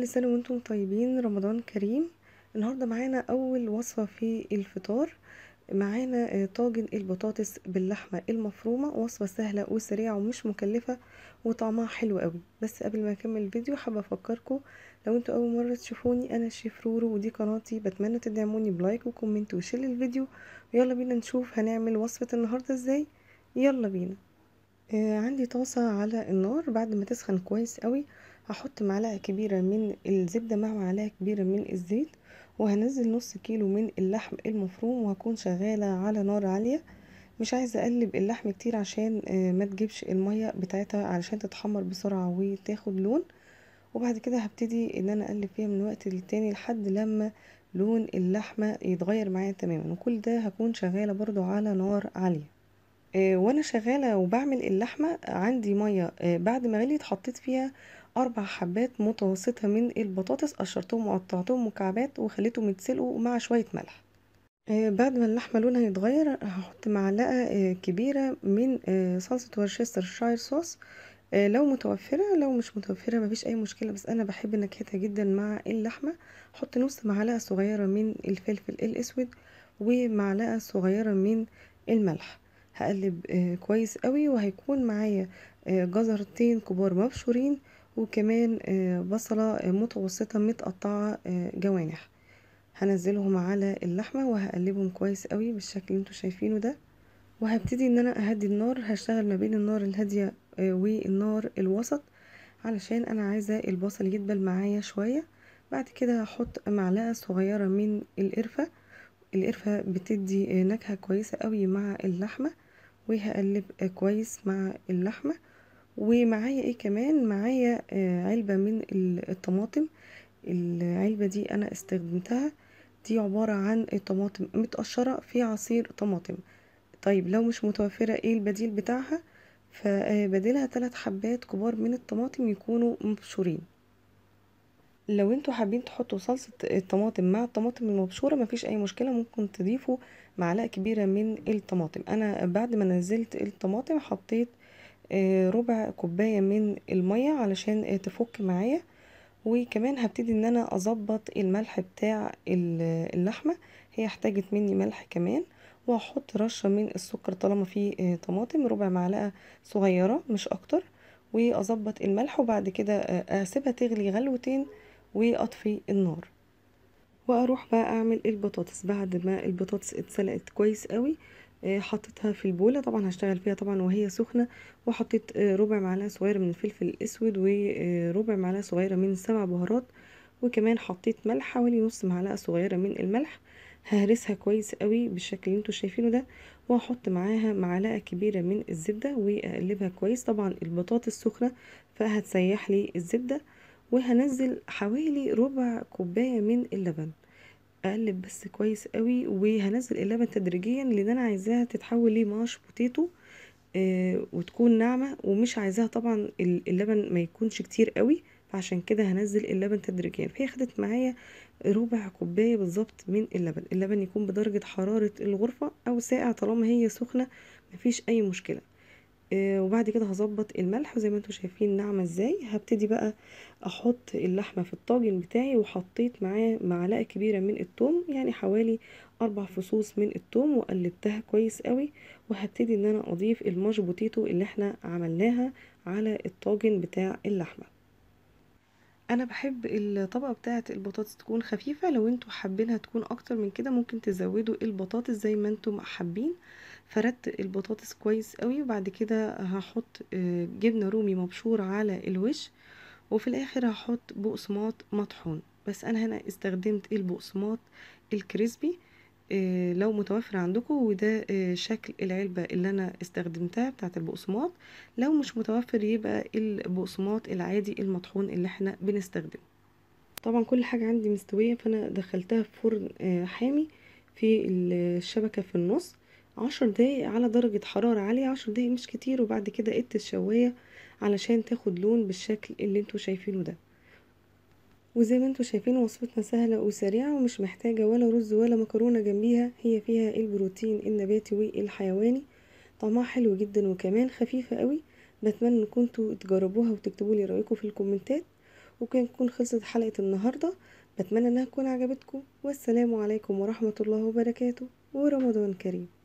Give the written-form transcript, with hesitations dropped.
كل سنة وانتم طيبين، رمضان كريم. النهاردة معانا أول وصفة في الفطار. معانا طاجن البطاطس باللحمة المفرومة، وصفة سهلة وسريعة ومش مكلفة وطعمها حلو قوي. بس قبل ما أكمل الفيديو حابة أفكركم، لو انتوا أول مرة تشوفوني أنا الشيف رورو ودي قناتي، بتمنى تدعموني بلايك وكومنت وشير الفيديو. يلا بينا نشوف هنعمل وصفة النهاردة ازاي. يلا بينا. عندي طاسة على النار، بعد ما تسخن كويس قوي هحط معلقة كبيرة من الزبدة مع معلقة كبيرة من الزيت، وهنزل نص كيلو من اللحم المفروم، وهكون شغالة على نار عالية. مش عايزة اقلب اللحم كتير عشان ما تجيبش المية بتاعتها، علشان تتحمر بسرعة وتاخد لون. وبعد كده هبتدي ان انا اقلب فيها من وقت للتاني لحد لما لون اللحمة يتغير معايا تماما، وكل ده هكون شغالة برضو على نار عالية. وانا شغاله وبعمل اللحمه عندي ميه، بعد ما غليت حطيت فيها 4 حبات متوسطه من البطاطس، قشرتهم وقطعتهم مكعبات وخليتهم يتسلقوا مع شويه ملح. بعد ما اللحمه لونها يتغير هحط معلقه كبيره من صلصه ورشستر صوص، لو متوفره. لو مش متوفره مفيش اي مشكله، بس انا بحب نكهتها جدا مع اللحمه. احط نص معلقه صغيره من الفلفل الاسود ومعلقه صغيره من الملح. هقلب كويس قوي، وهيكون معايا جزرتين كبار مبشورين، وكمان بصلة متوسطة متقطعة جوانح. هنزلهم على اللحمة وهقلبهم كويس قوي بالشكل اللي انتوا شايفينه ده. وهبتدي ان انا اهدي النار، هشتغل ما بين النار الهادية والنار الوسط، علشان انا عايزة البصل يدبل معايا شوية. بعد كده هحط معلقة صغيرة من القرفة. القرفة بتدي نكهة كويسة قوي مع اللحمة، وهقلب كويس مع اللحمة. ومعايا ايه كمان؟ معايا علبة من الطماطم. العلبة دي انا استخدمتها، دي عبارة عن طماطم متقشرة في عصير طماطم. طيب لو مش متوفرة ايه البديل بتاعها؟ فبديلها 3 حبات كبار من الطماطم يكونوا مبشورين. لو انتوا حابين تحطوا صلصة الطماطم مع الطماطم المبشورة مفيش اي مشكلة، ممكن تضيفوا معلقة كبيرة من الطماطم. انا بعد ما نزلت الطماطم حطيت ربع كوباية من المية علشان تفك معايا. وكمان هبتدي ان انا اظبط الملح بتاع اللحمة، هي احتاجت مني ملح كمان. وهحط رشة من السكر طالما في طماطم، ربع معلقة صغيرة مش اكتر. واظبط الملح، وبعد كده اسيبها تغلي غلوتين واطفي النار. واروح بقى اعمل البطاطس. بعد ما البطاطس اتسلقت كويس قوي حطيتها في البوله، طبعا هشتغل فيها طبعا وهي سخنه. وحطيت ربع معلقه صغيره من الفلفل الاسود، وربع معلقه صغيره من السبع بهارات. وكمان حطيت ملح، حوالي نص معلقه صغيره من الملح. ههرسها كويس قوي بالشكل اللي انتوا شايفينه ده. وهحط معاها معلقه كبيره من الزبده واقلبها كويس. طبعا البطاطس سخنه فهتسيح لي الزبده. وهنزل حوالي ربع كوبايه من اللبن. اقلب بس كويس قوي، وهنزل اللبن تدريجيا لان انا عايزاها تتحول لماش بوتيتو وتكون ناعمه، ومش عايزاها طبعا اللبن ما يكونش كتير قوي. فعشان كده هنزل اللبن تدريجيا. فهي خدت معايا ربع كوبايه بالظبط من اللبن. اللبن يكون بدرجه حراره الغرفه او ساقع، طالما هي سخنه مفيش اي مشكله. وبعد كده هظبط الملح، وزي ما انتم شايفين ناعمه ازاي. هبتدي بقى احط اللحمه في الطاجن بتاعي، وحطيت معاه معلقه كبيره من الثوم، يعني حوالي 4 فصوص من الثوم، وقلبتها كويس قوي. وهبتدي ان انا اضيف الماش بوتيتو اللي احنا عملناها على الطاجن بتاع اللحمه. انا بحب الطبقه بتاعه البطاطس تكون خفيفه، لو انتوا حابينها تكون اكتر من كده ممكن تزودوا البطاطس زي ما انتم حابين. فردت البطاطس كويس قوي، وبعد كده هحط جبنه رومي مبشور على الوش. وفي الاخر هحط بقسماط مطحون، بس انا هنا استخدمت البقسماط الكريسبي لو متوفر عندكم، وده شكل العلبة اللي انا استخدمتها بتاعت البقسماط. لو مش متوفر يبقى البقسماط العادي المطحون اللي احنا بنستخدمه. طبعا كل حاجة عندي مستوية، فانا دخلتها في فرن حامي في الشبكة في النص 10 دقايق على درجة حرارة عالية. 10 دقايق مش كتير، وبعد كده قدت الشواية علشان تاخد لون بالشكل اللي انتوا شايفينه ده. وزي ما انتوا شايفين وصفتنا سهلة وسريعة، ومش محتاجة ولا رز ولا مكرونة جنبيها. هي فيها البروتين النباتي والحيواني، طعمها حلو جدا وكمان خفيفة قوي. بتمنى ان كنتوا تجربوها وتكتبوا لي رأيكم في الكومنتات. وكان تكون خلصت حلقة النهاردة. بتمنى انها تكون عجبتكم، والسلام عليكم ورحمة الله وبركاته، ورمضان كريم.